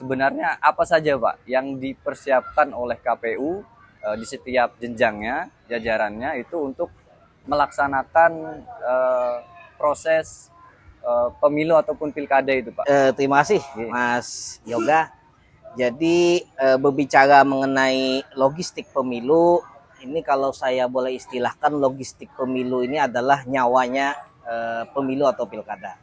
sebenarnya apa saja Pak yang dipersiapkan oleh KPU di setiap jenjangnya, jajarannya itu untuk melaksanakan proses pemilu ataupun pilkada itu Pak? Terima kasih Mas Yoga. Jadi berbicara mengenai logistik pemilu, ini kalau saya boleh istilahkan logistik pemilu ini adalah nyawanya pemilu atau pilkada.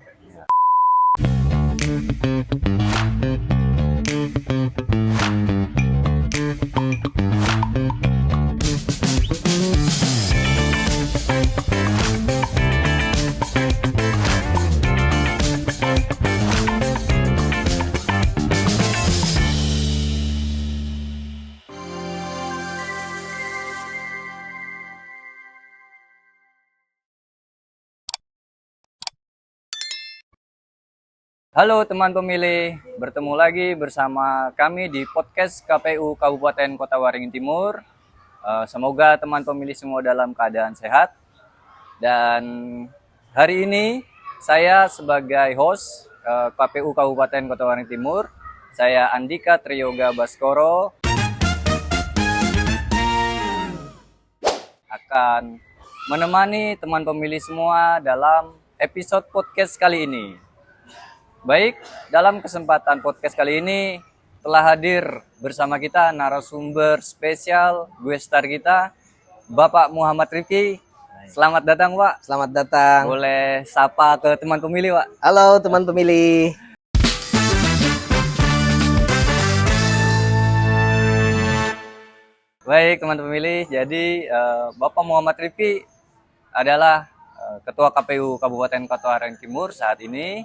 Halo teman pemilih, bertemu lagi bersama kami di podcast KPU Kabupaten Kota Waringin Timur. Semoga teman pemilih semua dalam keadaan sehat. Dan hari ini saya sebagai host KPU Kabupaten Kota Waringin Timur, saya Andika Triyoga Baskoro, akan menemani teman pemilih semua dalam episode podcast kali ini. Baik, dalam kesempatan podcast kali ini telah hadir bersama kita narasumber spesial gue star kita, Bapak Muhammad Rifki. Selamat datang Pak. Selamat datang. Boleh sapa ke teman pemilih Pak? Halo teman pemilih. Baik teman pemilih, jadi Bapak Muhammad Rifki adalah Ketua KPU Kabupaten Kota Waringin Timur saat ini.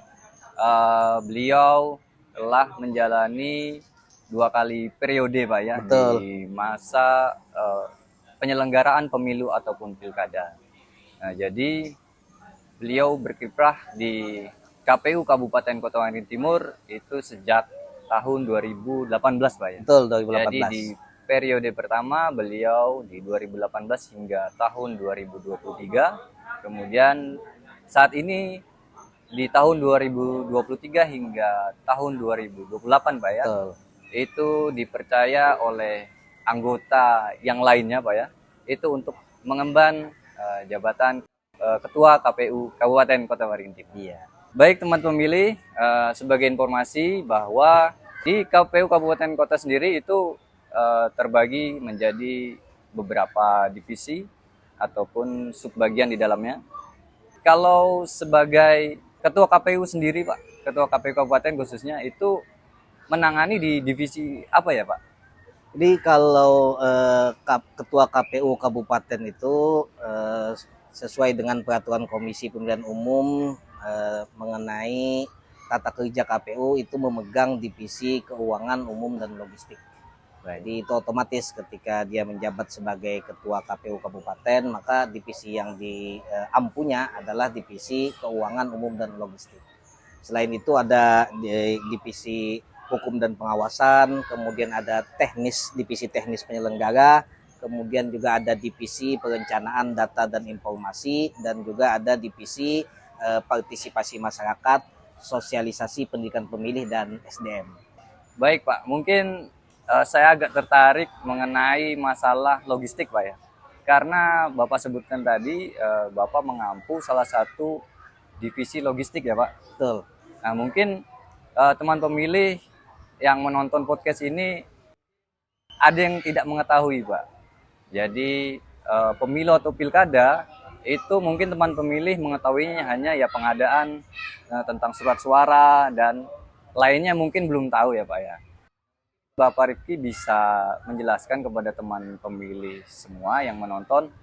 Beliau telah menjalani 2 kali periode Pak ya. Betul. Di masa penyelenggaraan pemilu ataupun pilkada. Nah, jadi beliau berkiprah di KPU Kabupaten Kota Waringin Timur itu sejak tahun 2018 Pak ya. Betul, 2018. Jadi di periode pertama beliau di 2018 hingga tahun 2023. Kemudian saat ini di tahun 2023 hingga tahun 2028 Pak ya. Betul. Itu dipercaya oleh anggota yang lainnya Pak ya. Itu untuk mengemban jabatan Ketua KPU Kabupaten Kota Waringin Timur. Iya. Baik teman pemilih, sebagai informasi bahwa di KPU Kabupaten Kota sendiri itu terbagi menjadi beberapa divisi ataupun subbagian di dalamnya. Kalau sebagai Ketua KPU sendiri Pak, Ketua KPU Kabupaten khususnya itu menangani di divisi apa ya Pak? Jadi kalau Ketua KPU Kabupaten itu sesuai dengan peraturan Komisi Pemilihan Umum mengenai tata kerja KPU itu memegang divisi keuangan umum dan logistik. Jadi itu otomatis ketika dia menjabat sebagai Ketua KPU Kabupaten, maka divisi yang diampunya adalah divisi keuangan umum dan logistik. Selain itu ada divisi hukum dan pengawasan, kemudian ada divisi teknis penyelenggara, kemudian juga ada divisi perencanaan data dan informasi, dan juga ada divisi partisipasi masyarakat, sosialisasi pendidikan pemilih, dan SDM. Baik Pak, mungkin saya agak tertarik mengenai masalah logistik Pak ya. Karena Bapak sebutkan tadi Bapak mengampu salah satu divisi logistik ya Pak. Betul. Nah mungkin teman pemilih yang menonton podcast ini ada yang tidak mengetahui Pak. Jadi pemilu atau pilkada itu mungkin teman pemilih mengetahuinya hanya ya pengadaan tentang surat suara dan lainnya mungkin belum tahu ya Pak ya. Bapak Rifki bisa menjelaskan kepada teman pemilih semua yang menonton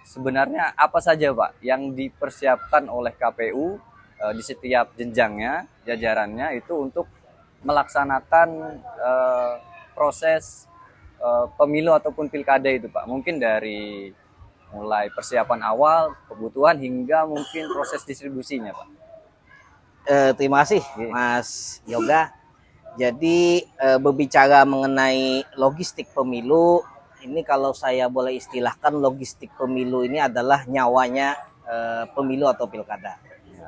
sebenarnya apa saja Pak yang dipersiapkan oleh KPU di setiap jenjangnya, jajarannya itu untuk melaksanakan proses pemilu ataupun pilkada itu Pak. Mungkin dari mulai persiapan awal, kebutuhan hingga mungkin proses distribusinya Pak. Terima kasih Mas Yoga. Jadi berbicara mengenai logistik pemilu, ini kalau saya boleh istilahkan logistik pemilu ini adalah nyawanya pemilu atau pilkada.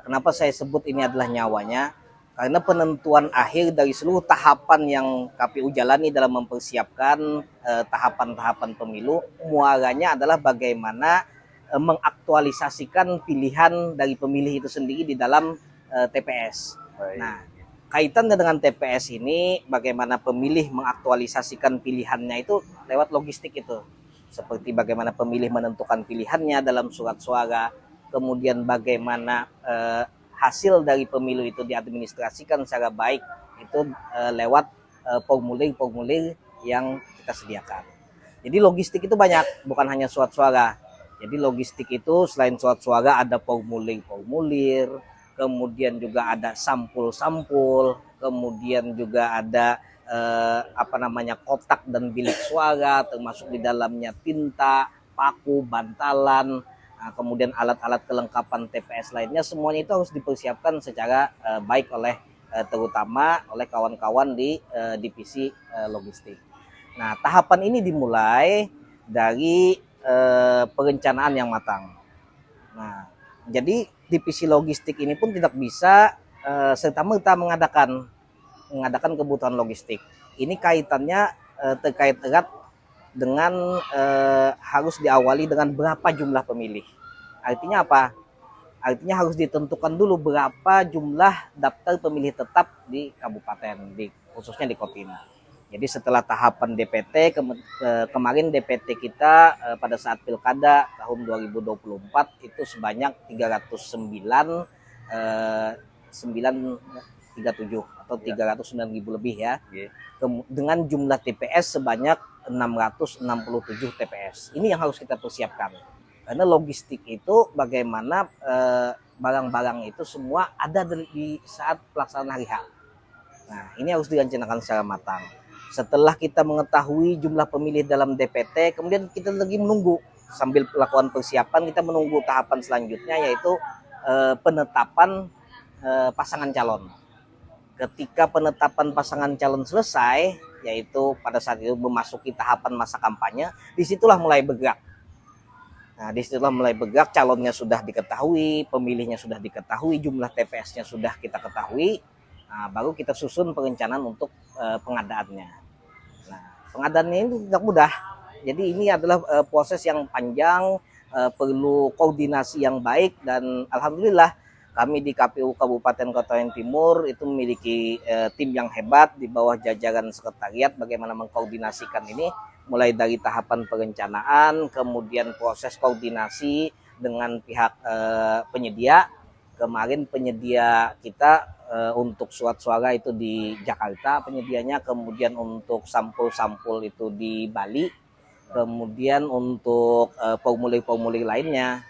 Kenapa saya sebut ini adalah nyawanya? Karena penentuan akhir dari seluruh tahapan yang KPU jalani dalam mempersiapkan tahapan-tahapan pemilu, muaranya adalah bagaimana mengaktualisasikan pilihan dari pemilih itu sendiri di dalam TPS. Baik. Nah, kaitannya dengan TPS ini, bagaimana pemilih mengaktualisasikan pilihannya itu lewat logistik itu. Seperti bagaimana pemilih menentukan pilihannya dalam surat suara, kemudian bagaimana hasil dari pemilu itu diadministrasikan secara baik itu lewat formulir-formulir yang kita sediakan. Jadi logistik itu banyak, bukan hanya surat suara. Jadi logistik itu selain surat suara ada formulir-formulir, kemudian juga ada sampul-sampul, kemudian juga ada kotak dan bilik suara, termasuk di dalamnya tinta, paku, bantalan. Nah, kemudian alat-alat kelengkapan TPS lainnya, semuanya itu harus dipersiapkan secara baik oleh terutama oleh kawan-kawan di divisi logistik. Nah, tahapan ini dimulai dari perencanaan yang matang. Nah, jadi divisi logistik ini pun tidak bisa serta-merta mengadakan kebutuhan logistik. Ini kaitannya terkait erat dengan harus diawali dengan berapa jumlah pemilih. Artinya apa? Artinya harus ditentukan dulu berapa jumlah daftar pemilih tetap di kabupaten, khususnya di Kotim. Jadi setelah tahapan DPT, kemarin DPT kita pada saat pilkada tahun 2024 itu sebanyak 309,937 atau 309.000 lebih ya. Dengan jumlah TPS sebanyak 667 TPS. Ini yang harus kita persiapkan. Karena logistik itu bagaimana barang-barang itu semua ada di saat pelaksanaan hari H. Nah, ini harus direncanakan secara matang. Setelah kita mengetahui jumlah pemilih dalam DPT, kemudian kita lagi menunggu sambil melakukan persiapan, kita menunggu tahapan selanjutnya yaitu penetapan pasangan calon. Ketika penetapan pasangan calon selesai, yaitu pada saat itu memasuki tahapan masa kampanye, disitulah mulai bergerak. Nah, disitulah mulai bergerak, calonnya sudah diketahui, pemilihnya sudah diketahui, jumlah TPS-nya sudah kita ketahui, nah, baru kita susun perencanaan untuk pengadaannya. Nah, pengadaannya ini tidak mudah. Jadi ini adalah proses yang panjang, perlu koordinasi yang baik, dan alhamdulillah kami di KPU Kabupaten Kotawain Timur itu memiliki tim yang hebat di bawah jajaran sekretariat bagaimana mengkoordinasikan ini mulai dari tahapan perencanaan, kemudian proses koordinasi dengan pihak penyedia. Kemarin penyedia kita untuk surat suara itu di Jakarta penyedianya, kemudian untuk sampul-sampul itu di Bali, kemudian untuk formulir-formulir lainnya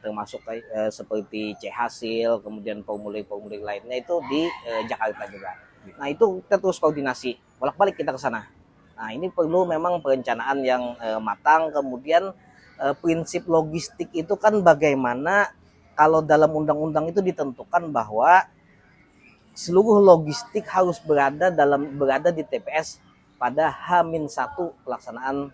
termasuk seperti C hasil, kemudian formulir-formulir lainnya itu di Jakarta juga. Nah, itu kita terus koordinasi, bolak-balik kita ke sana. Nah, ini perlu memang perencanaan yang matang. Kemudian prinsip logistik itu kan bagaimana kalau dalam undang-undang itu ditentukan bahwa seluruh logistik harus berada di TPS pada H-1 pelaksanaan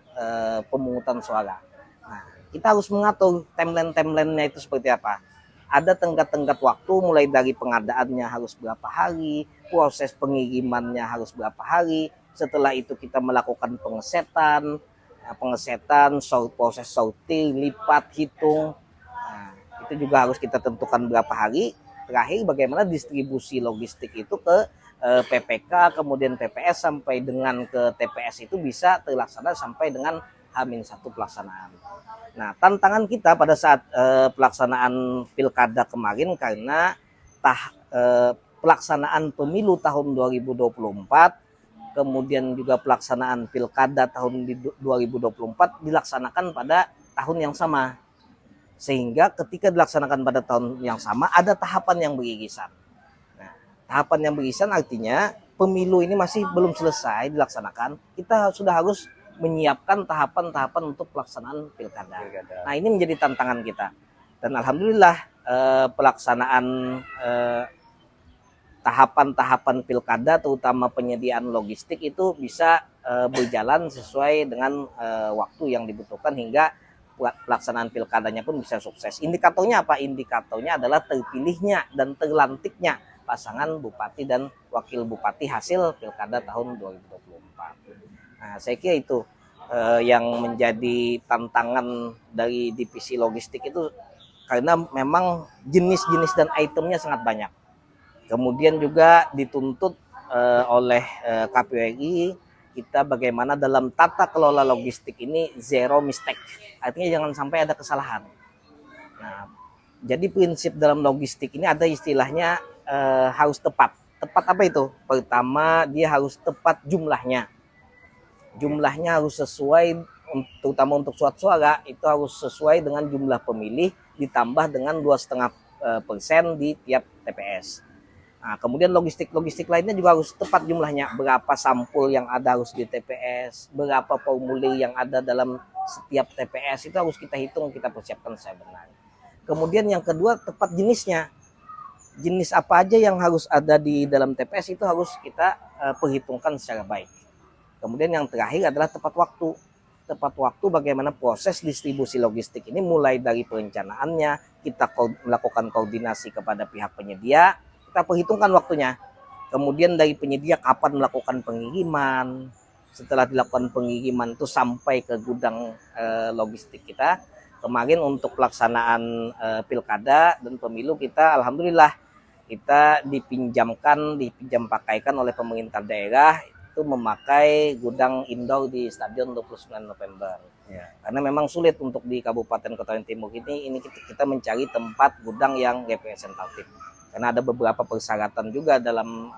pemungutan suara. Nah, kita harus mengatur timeline-nya itu seperti apa. Ada tenggat-tenggat waktu mulai dari pengadaannya harus berapa hari, proses pengirimannya harus berapa hari. Setelah itu kita melakukan pengesetan, proses sortir, lipat, hitung. Nah, itu juga harus kita tentukan berapa hari. Terakhir bagaimana distribusi logistik itu ke PPK, kemudian PPS sampai dengan ke TPS itu bisa terlaksana sampai dengan H-1 pelaksanaan. Nah, tantangan kita pada saat pelaksanaan pilkada kemarin karena pelaksanaan pemilu tahun 2024, kemudian juga pelaksanaan pilkada tahun 2024 dilaksanakan pada tahun yang sama. Sehingga ketika dilaksanakan pada tahun yang sama ada tahapan yang beririsan. Nah, tahapan yang beririsan artinya pemilu ini masih belum selesai dilaksanakan, kita sudah harus menyiapkan tahapan-tahapan untuk pelaksanaan pilkada. Nah, ini menjadi tantangan kita. Dan alhamdulillah pelaksanaan tahapan-tahapan pilkada terutama penyediaan logistik itu bisa berjalan sesuai dengan waktu yang dibutuhkan hingga pelaksanaan pilkadanya pun bisa sukses. Indikatornya apa? Indikatornya adalah terpilihnya dan terlantiknya pasangan Bupati dan Wakil Bupati hasil Pilkada tahun 2024. Nah, saya kira itu yang menjadi tantangan dari divisi logistik itu, karena memang jenis-jenis dan itemnya sangat banyak. Kemudian juga dituntut oleh KPU RI kita bagaimana dalam tata kelola logistik ini zero mistake. Artinya jangan sampai ada kesalahan. Nah, jadi prinsip dalam logistik ini ada istilahnya harus tepat. Tepat apa itu? Pertama, dia harus tepat jumlahnya. Jumlahnya harus sesuai, terutama untuk surat suara itu harus sesuai dengan jumlah pemilih ditambah dengan 2,5% di tiap TPS. Nah, kemudian logistik lainnya juga harus tepat jumlahnya. Berapa sampul yang ada harus di TPS, berapa formulir yang ada dalam setiap TPS, itu harus kita hitung, kita persiapkan sebenarnya. Kemudian yang kedua, tepat jenisnya. Jenis apa aja yang harus ada di dalam TPS itu harus kita perhitungkan secara baik. Kemudian yang terakhir adalah tepat waktu. Tepat waktu bagaimana proses distribusi logistik ini, mulai dari perencanaannya, kita melakukan koordinasi kepada pihak penyedia, kita perhitungkan waktunya. Kemudian dari penyedia kapan melakukan pengiriman, setelah dilakukan pengiriman itu sampai ke gudang logistik kita. Kemarin untuk pelaksanaan pilkada dan pemilu kita alhamdulillah kita dipinjam pakaikan oleh pemerintah daerah itu memakai gudang indoor di Stadion 29 November. Ya. Karena memang sulit untuk di Kabupaten Kota Timur ini kita mencari tempat gudang yang representatif. Karena ada beberapa persyaratan juga dalam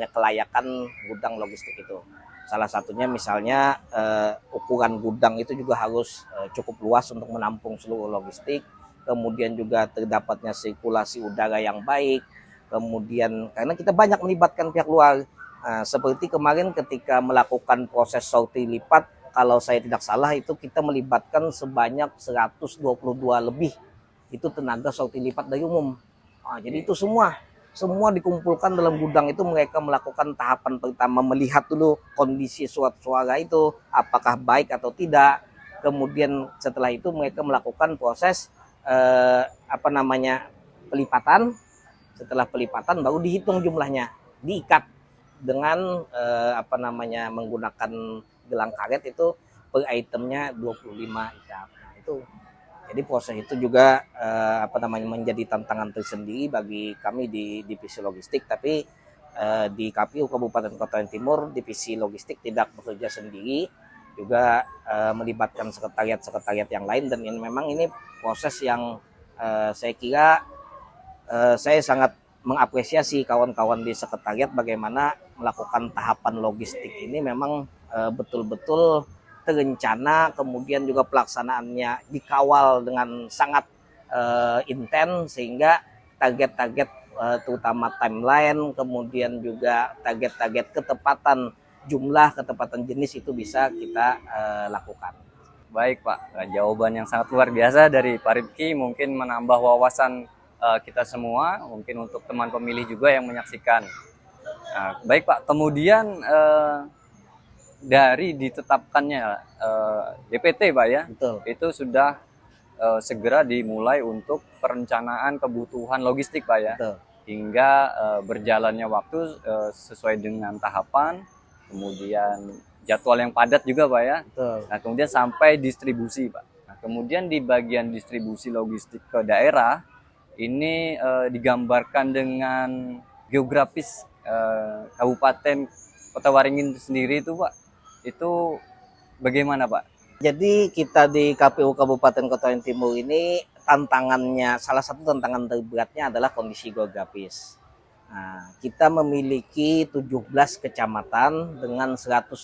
kelayakan gudang logistik itu. Salah satunya misalnya ukuran gudang itu juga harus cukup luas untuk menampung seluruh logistik. Kemudian juga terdapatnya sirkulasi udara yang baik. Kemudian karena kita banyak melibatkan pihak luar. Seperti kemarin ketika melakukan proses sortir lipat, kalau saya tidak salah itu kita melibatkan sebanyak 122 lebih. Itu tenaga sortir lipat dari umum. Jadi itu semua dikumpulkan dalam gudang itu, mereka melakukan tahapan pertama melihat dulu kondisi surat suara itu apakah baik atau tidak. Kemudian setelah itu mereka melakukan proses pelipatan. Setelah pelipatan baru dihitung jumlahnya, diikat dengan menggunakan gelang karet itu per itemnya 25 ikat. Nah, itu jadi proses itu juga menjadi tantangan tersendiri bagi kami di divisi logistik. Tapi di KPU Kabupaten Kota Timur divisi logistik tidak bekerja sendiri, juga melibatkan sekretariat yang lain, dan memang ini proses yang saya kira saya sangat mengapresiasi kawan-kawan di sekretariat bagaimana melakukan tahapan logistik ini memang betul-betul terencana, kemudian juga pelaksanaannya dikawal dengan sangat intens sehingga target-target terutama timeline, kemudian juga target-target ketepatan jumlah, ketepatan jenis itu bisa kita lakukan. Baik Pak, jawaban yang sangat luar biasa dari Pak Rifki, mungkin menambah wawasan kita semua, mungkin untuk teman pemilih juga yang menyaksikan. Nah, baik Pak, kemudian dari ditetapkannya DPT Pak ya, Betul. itu sudah segera dimulai untuk perencanaan kebutuhan logistik Pak ya. Betul. Hingga berjalannya waktu sesuai dengan tahapan, kemudian jadwal yang padat juga Pak ya. Betul. Nah, kemudian sampai distribusi Pak. Nah, kemudian di bagian distribusi logistik ke daerah ini digambarkan dengan geografis Kabupaten Kota Waringin sendiri itu Pak. Itu bagaimana Pak? Jadi kita di KPU Kabupaten Kota Timur ini tantangannya, salah satu tantangan terberatnya adalah kondisi geografis. Nah, kita memiliki 17 kecamatan dengan 185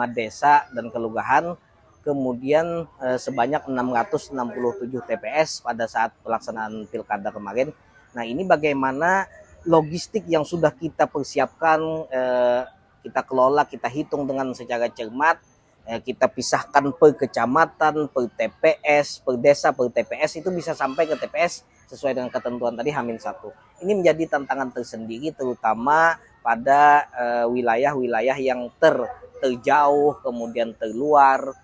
desa dan kelurahan, kemudian sebanyak 667 TPS pada saat pelaksanaan pilkada kemarin. Nah, ini bagaimana logistik yang sudah kita persiapkan, kita kelola, kita hitung dengan secara cermat, kita pisahkan per kecamatan, per TPS, per desa, per TPS, itu bisa sampai ke TPS sesuai dengan ketentuan tadi H-1. Ini menjadi tantangan tersendiri terutama pada wilayah-wilayah yang terjauh, kemudian terluar,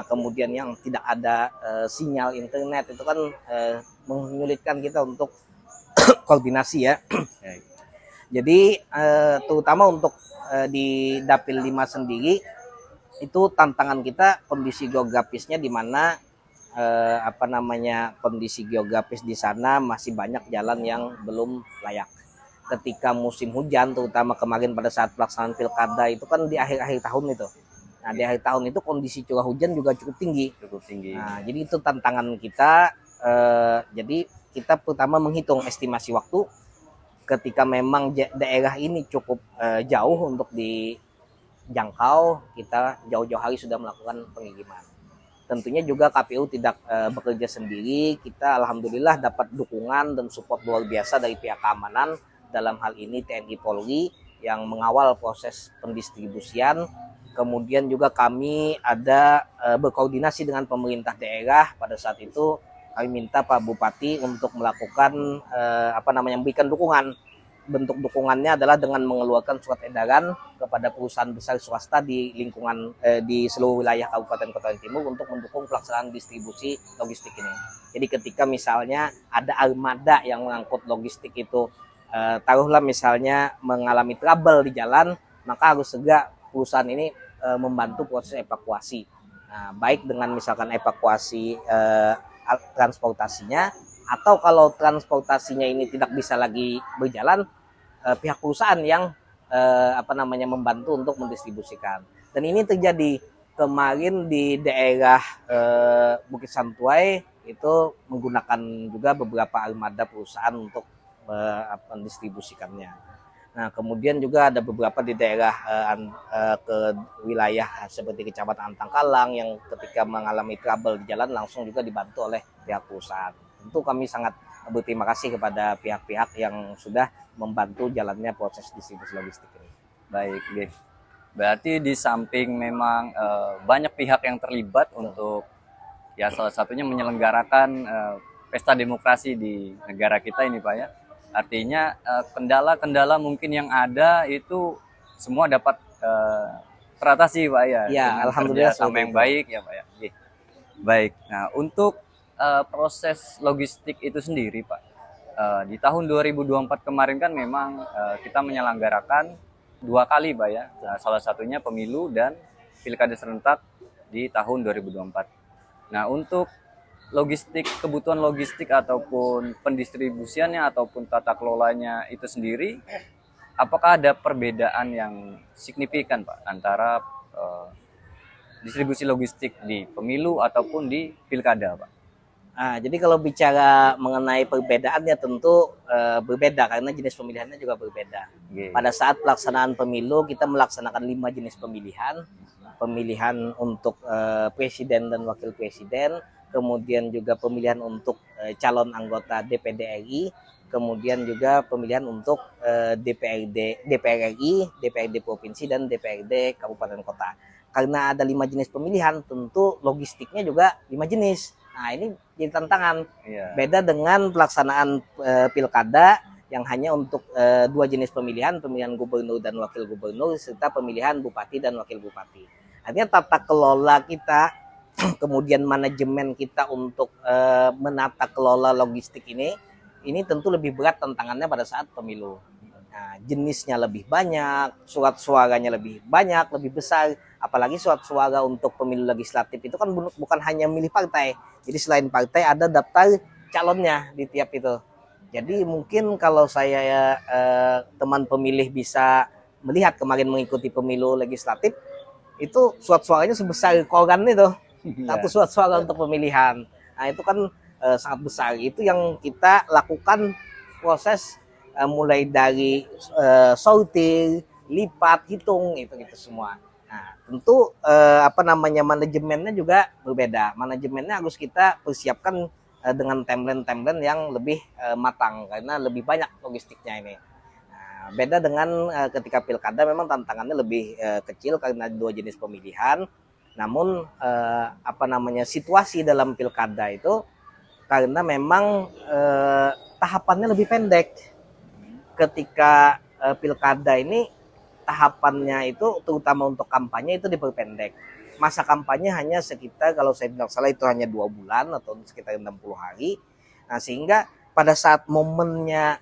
kemudian yang tidak ada sinyal internet, itu kan menyulitkan kita untuk koordinasi ya. Jadi terutama untuk di Dapil 5 sendiri itu tantangan kita kondisi geografisnya di mana kondisi geografis di sana masih banyak jalan yang belum layak. Ketika musim hujan, terutama kemarin pada saat pelaksanaan pilkada itu kan di akhir-akhir tahun itu. Nah, di akhir tahun itu kondisi curah hujan juga cukup tinggi. Nah, jadi itu tantangan kita. Jadi kita pertama menghitung estimasi waktu. Ketika memang daerah ini cukup jauh untuk dijangkau, kita jauh-jauh hari sudah melakukan pengiriman. Tentunya juga KPU tidak bekerja sendiri. Kita alhamdulillah dapat dukungan dan support luar biasa dari pihak keamanan. Dalam hal ini TNI Polri yang mengawal proses pendistribusian. Kemudian juga kami ada berkoordinasi dengan pemerintah daerah. Pada saat itu kami minta Pak Bupati untuk melakukan memberikan dukungan. Bentuk dukungannya adalah dengan mengeluarkan surat edaran kepada perusahaan besar swasta di lingkungan di seluruh wilayah Kabupaten Kota Timur untuk mendukung pelaksanaan distribusi logistik ini. Jadi ketika misalnya ada armada yang mengangkut logistik itu taruhlah misalnya mengalami trouble di jalan, maka harus segera perusahaan ini membantu proses evakuasi. Nah, baik dengan misalkan evakuasi transportasinya, atau kalau transportasinya ini tidak bisa lagi berjalan, pihak perusahaan yang membantu untuk mendistribusikan. Dan ini terjadi kemarin di daerah Bukit Santuai itu menggunakan juga beberapa armada perusahaan untuk mendistribusikannya. Nah, kemudian juga ada beberapa di daerah ke wilayah seperti Kecamatan Antangkalang yang ketika mengalami trouble di jalan langsung juga dibantu oleh pihak perusahaan. Tentu kami sangat berterima kasih kepada pihak-pihak yang sudah membantu jalannya proses distribusi logistik ini. Baik, berarti di samping memang banyak pihak yang terlibat untuk ya salah satunya menyelenggarakan pesta demokrasi di negara kita ini Pak ya. Artinya kendala-kendala mungkin yang ada itu semua dapat teratasi Pak ya. Ya, alhamdulillah sama yang baik ya Pak ya. Baik. Nah, untuk proses logistik itu sendiri Pak, di tahun 2024 kemarin kan memang kita menyelenggarakan 2 kali Pak ya. Nah, salah satunya pemilu dan pilkada serentak di tahun 2024. Nah, untuk logistik, kebutuhan logistik ataupun pendistribusiannya ataupun tata kelolanya itu sendiri, apakah ada perbedaan yang signifikan Pak antara distribusi logistik di pemilu ataupun di pilkada Pak? Nah, jadi kalau bicara mengenai perbedaannya tentu berbeda karena jenis pemilihannya juga berbeda. Pada saat pelaksanaan pemilu kita melaksanakan 5 jenis pemilihan. Pemilihan untuk presiden dan wakil presiden, kemudian juga pemilihan untuk calon anggota DPD RI, kemudian juga pemilihan untuk DPR RI, DPRD provinsi dan DPRD kabupaten kota. Karena ada 5 jenis pemilihan, tentu logistiknya juga 5 jenis. Nah, ini jadi tantangan. Beda dengan pelaksanaan pilkada yang hanya untuk 2 jenis pemilihan gubernur dan wakil gubernur serta pemilihan bupati dan wakil bupati. Artinya tata kelola kita, kemudian manajemen kita untuk menata kelola logistik ini tentu lebih berat tantangannya pada saat pemilu. Nah, jenisnya lebih banyak, surat suaranya lebih banyak, lebih besar. Apalagi surat suara untuk pemilu legislatif itu kan bukan hanya milih partai. Jadi selain partai ada daftar calonnya di tiap itu. Jadi mungkin kalau saya teman pemilih bisa melihat kemarin mengikuti pemilu legislatif, itu surat suaranya sebesar koran itu, satu surat suara untuk pemilihan. Nah, itu kan sangat besar. Itu yang kita lakukan proses mulai dari sortir, lipat, hitung, itu semua. Nah, tentu manajemennya juga berbeda. Manajemennya harus kita persiapkan dengan timeline yang lebih matang karena lebih banyak logistiknya ini. Beda dengan ketika pilkada memang tantangannya lebih kecil karena 2 jenis pemilihan. Namun situasi dalam pilkada itu karena memang tahapannya lebih pendek. Ketika pilkada ini tahapannya itu terutama untuk kampanye itu diperpendek. Masa kampanye hanya sekitar kalau saya tidak salah itu hanya 2 bulan atau sekitar 60 hari. Nah, sehingga pada saat momennya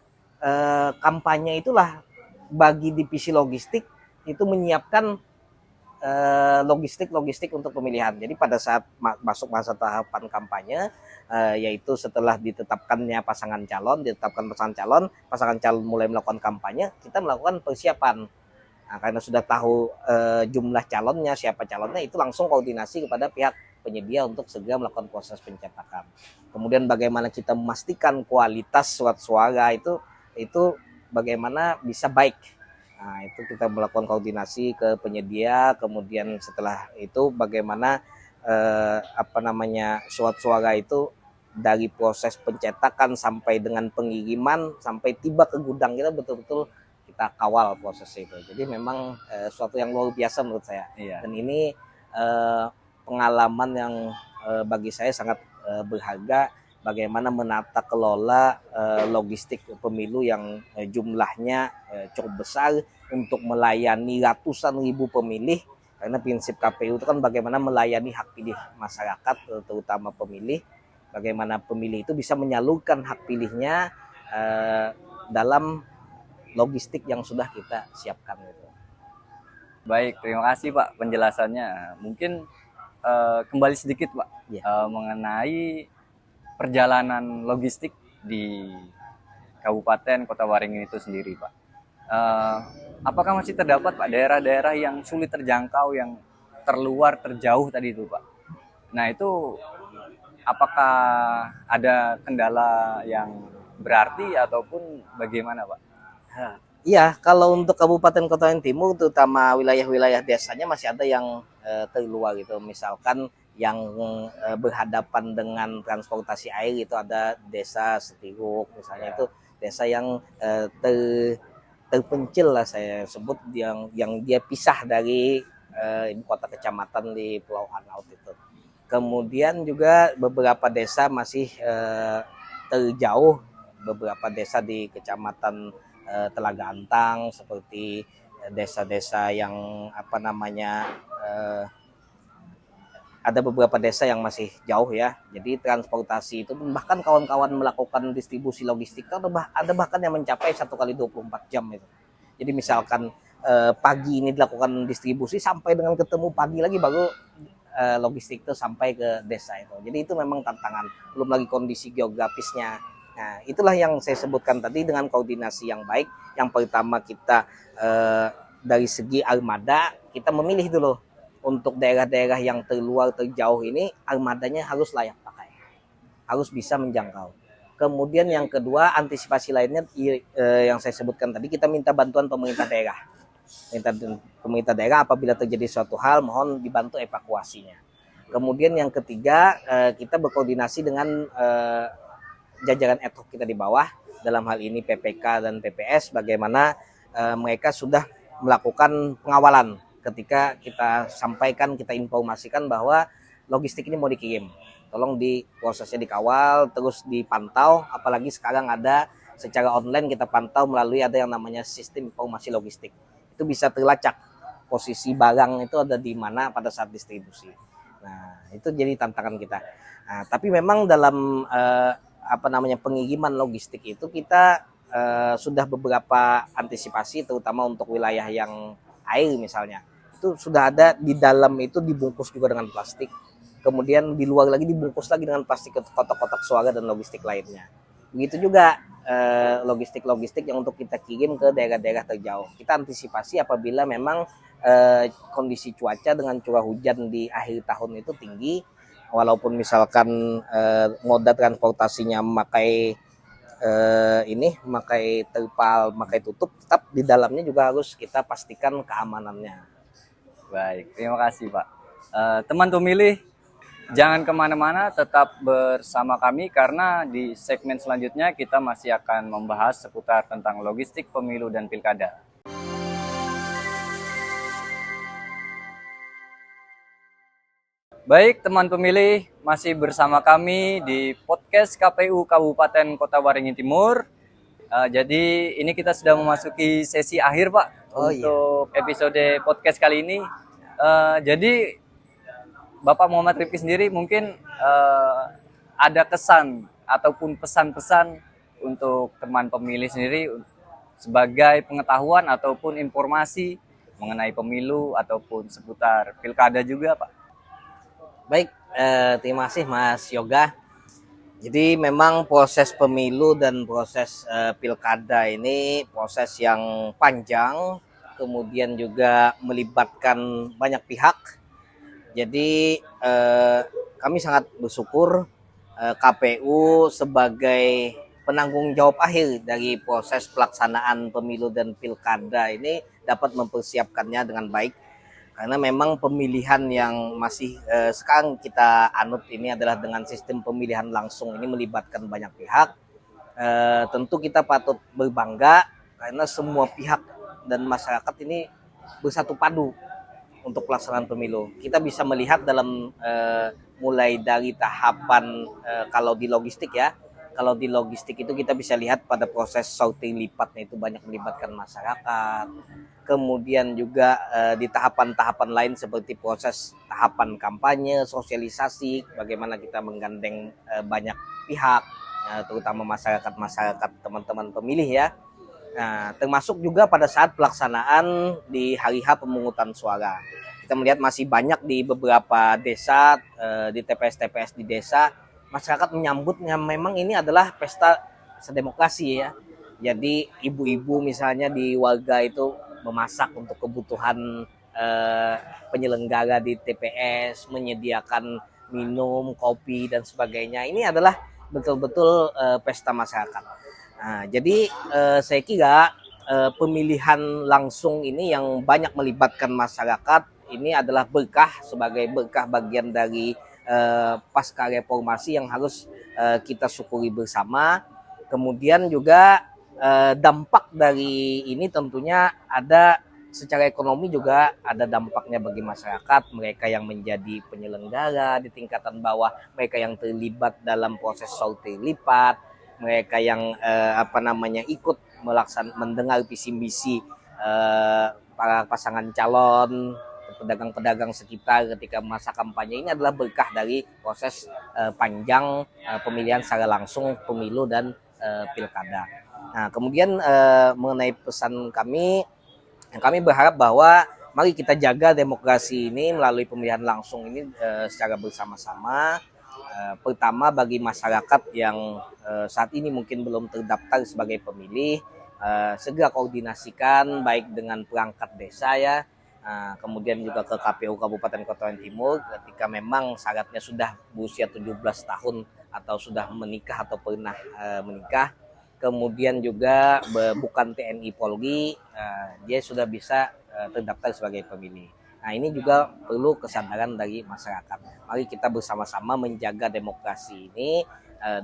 kampanye itulah bagi divisi logistik itu menyiapkan logistik untuk pemilihan. Jadi pada saat masuk masa tahapan kampanye, yaitu setelah ditetapkan pasangan calon mulai melakukan kampanye, kita melakukan persiapan. Nah, karena sudah tahu jumlah calonnya, siapa calonnya, itu langsung koordinasi kepada pihak penyedia untuk segera melakukan proses pencetakan. Kemudian bagaimana kita memastikan kualitas surat suara itu bagaimana bisa baik. Nah, itu kita melakukan koordinasi ke penyedia, kemudian setelah itu bagaimana surat suara itu dari proses pencetakan sampai dengan pengiriman sampai tiba ke gudang, kita betul-betul kita kawal proses itu. Jadi memang suatu yang luar biasa menurut saya. Iya. Dan ini pengalaman yang bagi saya sangat berharga, bagaimana menata kelola logistik pemilu yang jumlahnya cukup besar untuk melayani ratusan ribu pemilih, karena prinsip KPU itu kan bagaimana melayani hak pilih masyarakat, terutama pemilih, bagaimana pemilih itu bisa menyalurkan hak pilihnya dalam logistik yang sudah kita siapkan itu. Baik, terima kasih Pak penjelasannya. Mungkin kembali sedikit Pak mengenai perjalanan logistik di Kabupaten Kota Waringin itu sendiri, Pak. Apakah masih terdapat Pak daerah-daerah yang sulit terjangkau, yang terluar, terjauh tadi itu, Pak? Nah, itu apakah ada kendala yang berarti ataupun bagaimana, Pak? Iya, kalau untuk Kabupaten Kota Waringin Timur, terutama wilayah-wilayah desanya masih ada yang terluar gitu. Misalkan yang berhadapan dengan transportasi air itu ada desa Setiruk misalnya, itu desa yang terpencil lah saya sebut, yang dia pisah dari ibu kota kecamatan di Pulau Hanaut itu. Kemudian juga beberapa desa masih terjauh, beberapa desa di kecamatan Telaga Antang, seperti desa-desa yang ada beberapa desa yang masih jauh ya. Jadi transportasi itu bahkan kawan-kawan melakukan distribusi logistik ada bahkan yang mencapai 1x24 jam itu. Jadi misalkan pagi ini dilakukan distribusi, sampai dengan ketemu pagi lagi baru logistik itu sampai ke desa itu. Jadi itu memang tantangan, belum lagi kondisi geografisnya. Nah, itulah yang saya sebutkan tadi, dengan koordinasi yang baik. Yang pertama kita dari segi armada, kita memilih dulu untuk daerah-daerah yang terluar, terjauh ini, armadanya harus layak pakai, harus bisa menjangkau. Kemudian yang kedua, antisipasi lainnya yang saya sebutkan tadi, kita minta bantuan pemerintah daerah. Pemerintah daerah apabila terjadi suatu hal, mohon dibantu evakuasinya. Kemudian yang ketiga, kita berkoordinasi dengan jajaran ad hoc kita di bawah, dalam hal ini PPK dan PPS, bagaimana mereka sudah melakukan pengawalan ketika kita sampaikan, kita informasikan bahwa logistik ini mau dikirim. Tolong prosesnya dikawal, terus dipantau, apalagi sekarang ada secara online kita pantau melalui ada yang namanya sistem informasi logistik. Itu bisa terlacak posisi barang itu ada di mana pada saat distribusi. Nah, itu jadi tantangan kita. Nah, tapi memang dalam pengiriman logistik itu kita sudah beberapa antisipasi, terutama untuk wilayah yang air misalnya. Itu sudah ada di dalam itu dibungkus juga dengan plastik. Kemudian di luar lagi dibungkus lagi dengan plastik, kotak-kotak suara dan logistik lainnya. Begitu juga logistik-logistik yang untuk kita kirim ke daerah-daerah terjauh. Kita antisipasi apabila memang kondisi cuaca dengan curah hujan di akhir tahun itu tinggi, walaupun misalkan moda transportasinya memakai terpal, memakai tutup, tetap di dalamnya juga harus kita pastikan keamanannya. Baik, terima kasih Pak. Teman pemilih, jangan kemana-mana, tetap bersama kami karena di segmen selanjutnya kita masih akan membahas seputar tentang logistik pemilu dan pilkada. Baik teman pemilih, masih bersama kami di podcast KPU Kabupaten Kota Waringin Timur. Jadi ini kita sudah memasuki sesi akhir Pak untuk episode podcast kali ini. Jadi Bapak Muhammad Rifki sendiri mungkin ada kesan ataupun pesan-pesan untuk teman pemilih sendiri sebagai pengetahuan ataupun informasi mengenai pemilu ataupun seputar pilkada juga, Pak? Baik, terima kasih Mas Yoga. Jadi memang proses pemilu dan proses pilkada ini proses yang panjang, kemudian juga melibatkan banyak pihak. Jadi kami sangat bersyukur KPU sebagai penanggung jawab akhir dari proses pelaksanaan pemilu dan pilkada ini dapat mempersiapkannya dengan baik. Karena memang pemilihan yang masih sekarang kita anut ini adalah dengan sistem pemilihan langsung, ini melibatkan banyak pihak. Tentu kita patut berbangga karena semua pihak dan masyarakat ini bersatu padu untuk pelaksanaan pemilu. Kita bisa melihat dalam mulai dari tahapan kalau di logistik ya. Kalau di logistik itu kita bisa lihat pada proses sortir lipatnya itu banyak melibatkan masyarakat. Kemudian juga di tahapan-tahapan lain seperti proses tahapan kampanye, sosialisasi, bagaimana kita menggandeng banyak pihak, terutama masyarakat teman-teman pemilih ya. Nah, termasuk juga pada saat pelaksanaan di hari H pemungutan suara. Kita melihat masih banyak di beberapa desa, di TPS-TPS di desa, masyarakat menyambutnya memang ini adalah pesta demokrasi ya. Jadi ibu-ibu misalnya di warga itu memasak untuk kebutuhan penyelenggara di TPS, menyediakan minum, kopi dan sebagainya. Ini adalah betul-betul pesta masyarakat. Nah, jadi saya kira pemilihan langsung ini yang banyak melibatkan masyarakat ini adalah berkah sebagai berkah bagian dari pasca reformasi yang harus kita syukuri bersama. Kemudian juga dampak dari ini tentunya ada secara ekonomi juga ada dampaknya bagi masyarakat, mereka yang menjadi penyelenggara di tingkatan bawah, mereka yang terlibat dalam proses sortir lipat, mereka yang ikut mendengar visi misi para pasangan calon, pedagang-pedagang sekitar ketika masa kampanye. Ini adalah berkah dari proses panjang pemilihan secara langsung pemilu dan pilkada. Nah, kemudian mengenai pesan kami berharap bahwa mari kita jaga demokrasi ini melalui pemilihan langsung ini secara bersama-sama. Pertama, bagi masyarakat yang saat ini mungkin belum terdaftar sebagai pemilih, segera koordinasikan baik dengan perangkat desa ya, kemudian juga ke KPU Kabupaten Kota Waringin Timur ketika memang syaratnya sudah berusia 17 tahun atau sudah menikah atau pernah menikah, kemudian juga bukan TNI Polri, dia sudah bisa terdaftar sebagai pemilih. Nah, ini juga perlu kesadaran dari masyarakat. Mari kita bersama-sama menjaga demokrasi ini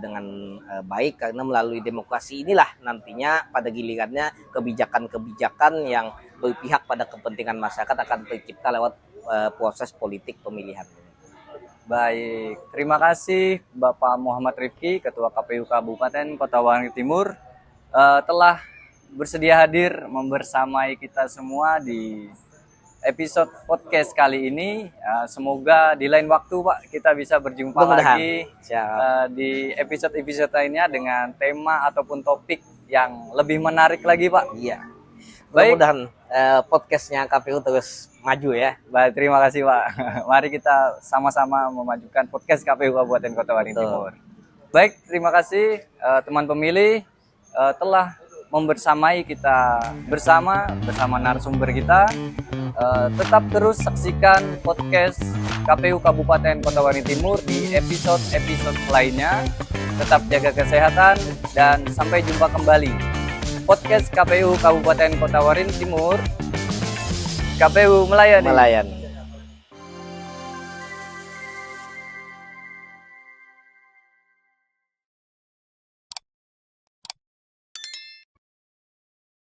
dengan baik, karena melalui demokrasi inilah nantinya pada gilirannya kebijakan-kebijakan yang berpihak pada kepentingan masyarakat akan tercipta lewat proses politik pemilihan. Baik, terima kasih Bapak Muhammad Rifki, Ketua KPU Kabupaten Kota Waringin Timur, telah bersedia hadir membersamai kita semua di episode podcast kali ini. Semoga di lain waktu Pak kita bisa berjumpa lagi di episode-episode lainnya dengan tema ataupun topik yang lebih menarik lagi Pak. Iya. Baik. Mudah-mudahan podcastnya KPU terus maju ya. Baik, terima kasih Pak. Mari kita sama-sama memajukan podcast KPU Kabupaten Kota Waringin Timur. Baik, terima kasih teman pemilih telah membersamai kita bersama narasumber kita. Tetap terus saksikan podcast KPU Kabupaten Kota Waringin Timur di episode-episode lainnya. Tetap jaga kesehatan dan sampai jumpa kembali. Podcast KPU Kabupaten Kota Waringin Timur, KPU melayani.